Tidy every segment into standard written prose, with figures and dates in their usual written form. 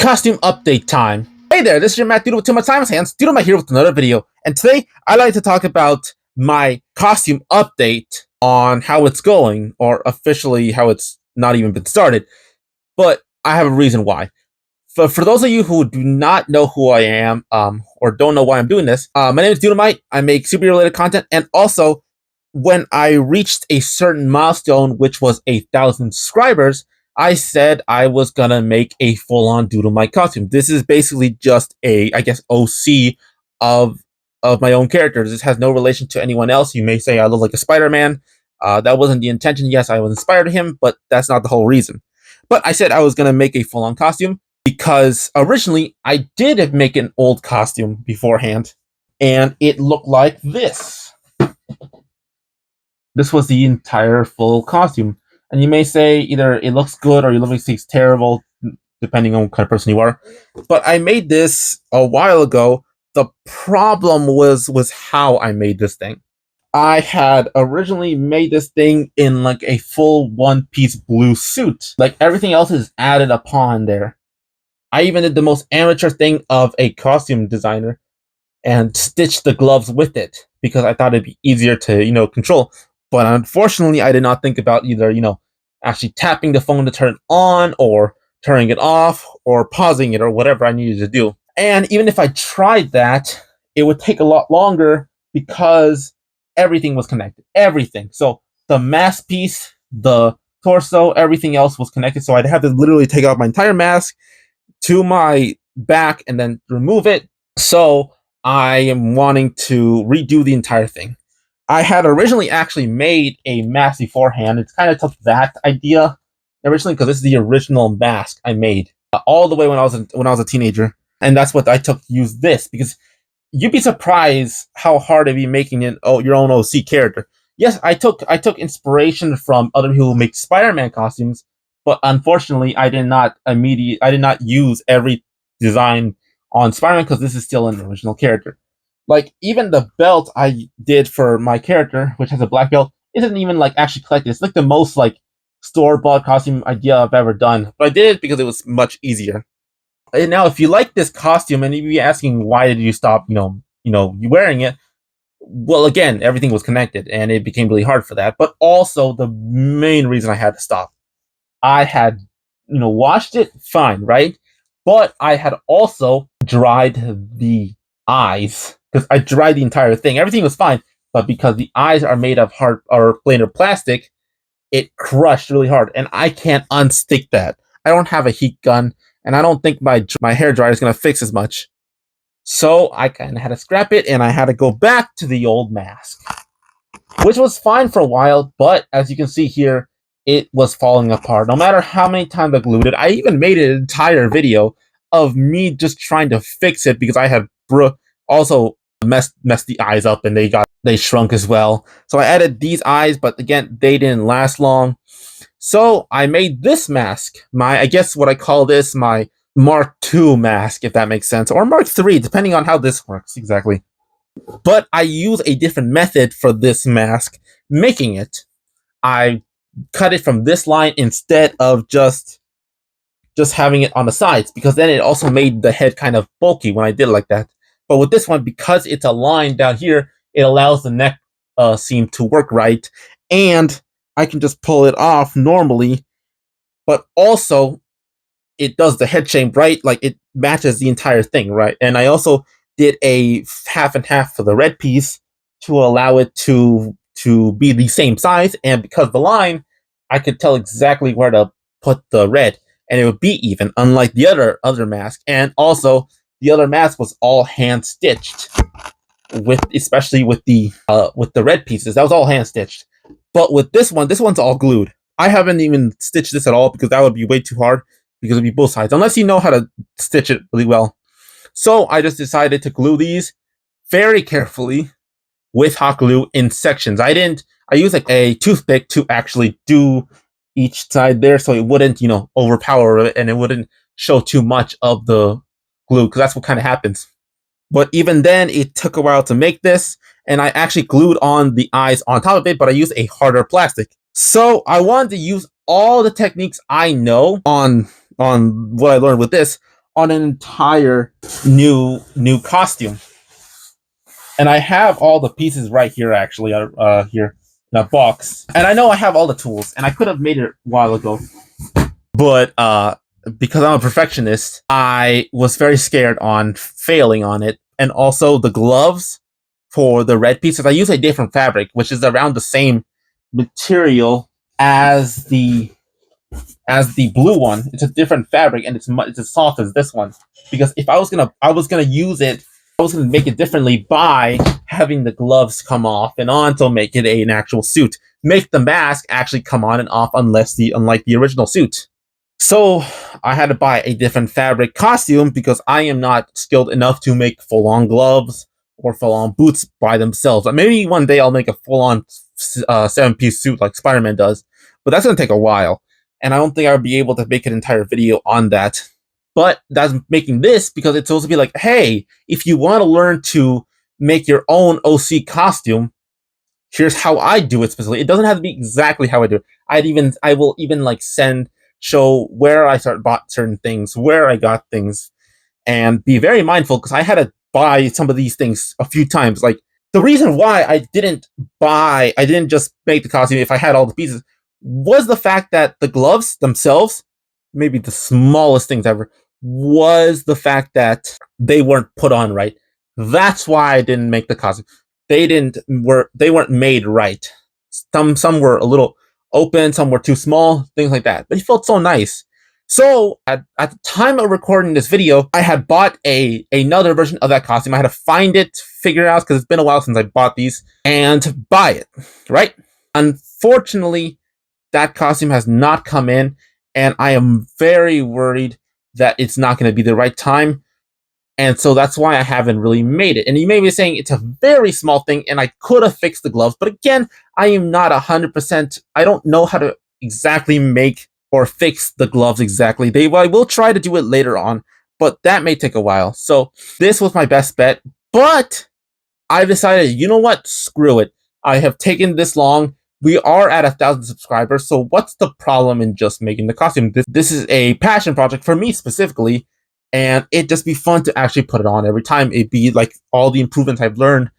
Costume update time. Hey there, this is your Matt Doodle with Too Much Time on His Hands. Doodle Matt here with another video. And today, I'd like to talk about my costume update on how it's going, or officially how it's not even been started. But I have a reason why. For those of you who do not know who I am, or don't know why I'm doing this, my name is Doodle. I make super-related content, and also, when I reached a certain milestone, which was 1,000 subscribers, I said I was gonna make a full-on Doodle Mite costume. This is basically just a, I guess, OC of my own characters. This has no relation to anyone else. You may say I look like a Spider-Man. That wasn't the intention. Yes, I was inspired by him, but that's not the whole reason. But I said I was gonna make a full-on costume because originally I did make an old costume beforehand, and it looked like this. This was the entire full costume. And you may say either it looks good or you look like it's terrible, depending on what kind of person you are. But I made this a while ago. The problem was how I made this thing. I had originally made this thing in like a full one-piece blue suit. Like everything else is added upon there. I even did the most amateur thing of a costume designer and stitched the gloves with it because I thought it'd be easier to, control. But unfortunately, I did not think about either, actually tapping the phone to turn it on or turning it off or pausing it or whatever I needed to do. And even if I tried that, it would take a lot longer because everything was connected. Everything. So the mask piece, the torso, everything else was connected. So I'd have to literally take out my entire mask to my back and then remove it. So I am wanting to redo the entire thing. I had originally actually made a mask beforehand. It's kind of took that idea originally because this is the original mask I made all the way when I was a teenager, and that's what I took to use this because you'd be surprised how hard it'd be making your own OC character. Yes, I took inspiration from other people who make Spider-Man costumes, but unfortunately, I did not use every design on Spider-Man because this is still an original character. Like, even the belt I did for my character, which has a black belt, isn't even, like, actually collected. It's, like, the most, like, store-bought costume idea I've ever done. But I did it because it was much easier. And now, if you like this costume, and you'd be asking why did you stop, you wearing it, well, again, everything was connected, and it became really hard for that. But also, the main reason I had to stop, I had, washed it, fine, right? But I had also dried the eyes. Because I dried the entire thing. Everything was fine, but because the eyes are made of hard or plain of plastic, it crushed really hard, and I can't unstick that. I don't have a heat gun, and I don't think my hair dryer is going to fix as much. So I kind of had to scrap it, and I had to go back to the old mask, which was fine for a while, but as you can see here, it was falling apart. No matter how many times I glued it, I even made an entire video of me just trying to fix it because I had also messed the eyes up and they shrunk as well. So I added these eyes, but again, they didn't last long. So I made this mask, I guess what I call this, my Mark II mask, if that makes sense, or Mark III, depending on how this works exactly. But I use a different method for this mask, making it. I cut it from this line instead of just having it on the sides, because then it also made the head kind of bulky when I did it like that. But with this one, because it's a line down here, it allows the neck seam to work right, and I can just pull it off normally, but also it does the head shape right, like it matches the entire thing, right? And I also did a half and half for the red piece to allow it to be the same size, and because of the line, I could tell exactly where to put the red, and it would be even, unlike the other mask. And also, the other mask was all hand stitched, especially with the red pieces. That was all hand stitched. But with this one's all glued. I haven't even stitched this at all because that would be way too hard because it'd be both sides, unless you know how to stitch it really well. So I just decided to glue these very carefully with hot glue in sections. I used like a toothpick to actually do each side there so it wouldn't, overpower it and it wouldn't show too much of the glue, because that's what kind of happens. But even then, it took a while to make this, and I actually glued on the eyes on top of it, but I used a harder plastic. So I wanted to use all the techniques I know on what I learned with this on an entire new costume. And I have all the pieces right here, actually, here in a box. And I know I have all the tools, and I could have made it a while ago, but because I'm a perfectionist, I was very scared on failing on it. And also the gloves for the red pieces, I use a different fabric, which is around the same material as the blue one. It's a different fabric, and it's as soft as this one. Because if I was gonna use it, I was gonna make it differently by having the gloves come off and on to make it an actual suit. Make the mask actually come on and off, unlike the original suit. So I had to buy a different fabric costume because I am not skilled enough to make full-on gloves or full-on boots by themselves. Maybe one day I'll make a full-on 7-piece suit like Spider-Man does, but that's gonna take a while, and I don't think I would be able to make an entire video on that. But that's making this because it's supposed to be like, hey, if you want to learn to make your own OC costume, here's how I do it specifically. It doesn't have to be exactly how I do it. I will even like show where I bought certain things, where I got things, and be very mindful because I had to buy some of these things a few times. Like the reason why I didn't just make the costume if I had all the pieces, was the fact that the gloves themselves, maybe the smallest things ever, was the fact that they weren't put on right. That's why I didn't make the costume. They weren't made right. Some were a little open, some were too small, things like that. But it felt so nice. So at the time of recording this video, I had bought another version of that costume. I had to find it, figure it out, because it's been a while since I bought these, and buy it, right? Unfortunately, that costume has not come in, and I am very worried that it's not going to be the right time. And so that's why I haven't really made it. And you may be saying it's a very small thing, and I could have fixed the gloves. But again, I am not 100%. I don't know how to exactly make or fix the gloves exactly. I will try to do it later on, but that may take a while. So this was my best bet. But I decided, you know what? Screw it. I have taken this long. We are at 1,000 subscribers. So what's the problem in just making the costume? This is a passion project for me specifically. And it'd just be fun to actually put it on every time. It'd be like all the improvements I've learned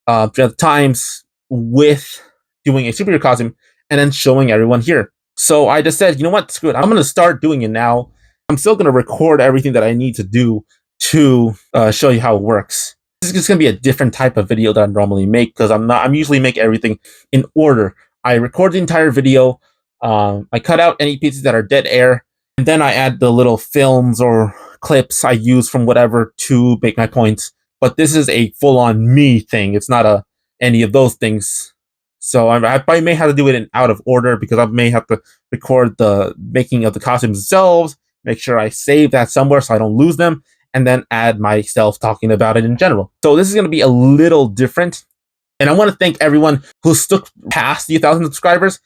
throughout the times with doing a superhero costume and then showing everyone here. So I just said, you know what, screw it. I'm going to start doing it now. I'm still going to record everything that I need to do to show you how it works. This is just going to be a different type of video that I normally make because I'm usually make everything in order. I record the entire video. I cut out any pieces that are dead air, and then I add the little films or clips I use from whatever to make my points. But this is a full-on me thing. It's not any of those things. So I probably may have to do it in out of order because I may have to record the making of the costumes themselves, make sure I save that somewhere so I don't lose them, and then add myself talking about it in general. So this is going to be a little different. And I want to thank everyone who stuck past the 1,000 subscribers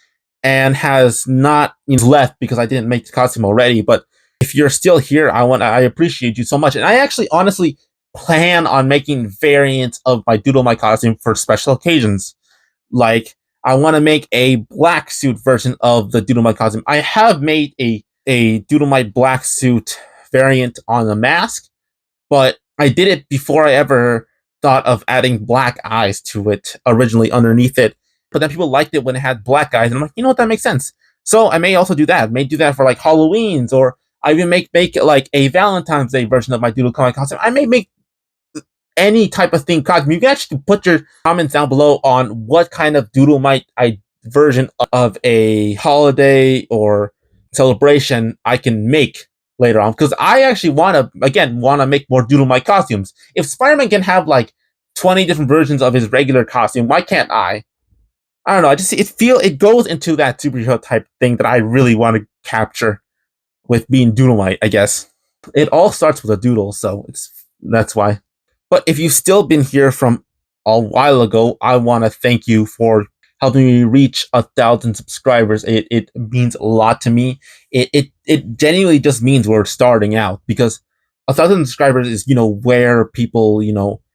and has not left because I didn't make the costume already. But if you're still here, I appreciate you so much. And I actually honestly plan on making variants of my Doodle My costume for special occasions. Like, I want to make a black suit version of the Doodle My costume. I have made a Doodle My black suit variant on the mask, but I did it before I ever thought of adding black eyes to it originally underneath it. But then people liked it when it had black eyes, and I'm like, you know what, that makes sense. So I may also do that. I may do that for like Halloween's, or I even make like a Valentine's Day version of my Doodle My costume. I may make any type of themed costume. You can actually put your comments down below on what kind of Doodle My version of a holiday or celebration I can make later on, because I actually want to make more Doodle My costumes. If Spider-Man can have like 20 different versions of his regular costume, why can't I? I don't know. It goes into that superhero type thing that I really want to capture with being Doodle My, I guess. It all starts with a doodle, so that's why. But if you've still been here from a while ago, I want to thank you for helping me reach 1,000 subscribers. It means a lot to me. It genuinely just means we're starting out, because 1,000 subscribers is where people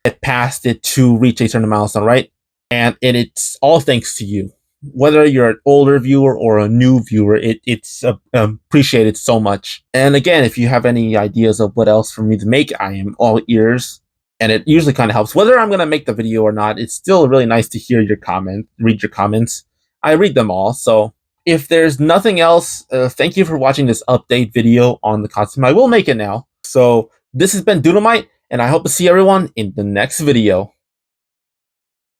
get past it to reach a certain milestone, right? And it's all thanks to you. whether you're an older viewer or a new viewer, it's appreciated so much. And again, if you have any ideas of what else for me to make, I am all ears. And it usually kind of helps. Whether I'm going to make the video or not, it's still really nice to hear your read your comments. I read them all. So if there's nothing else, thank you for watching this update video on the costume. I will make it now. So this has been Doodlemite, and I hope to see everyone in the next video.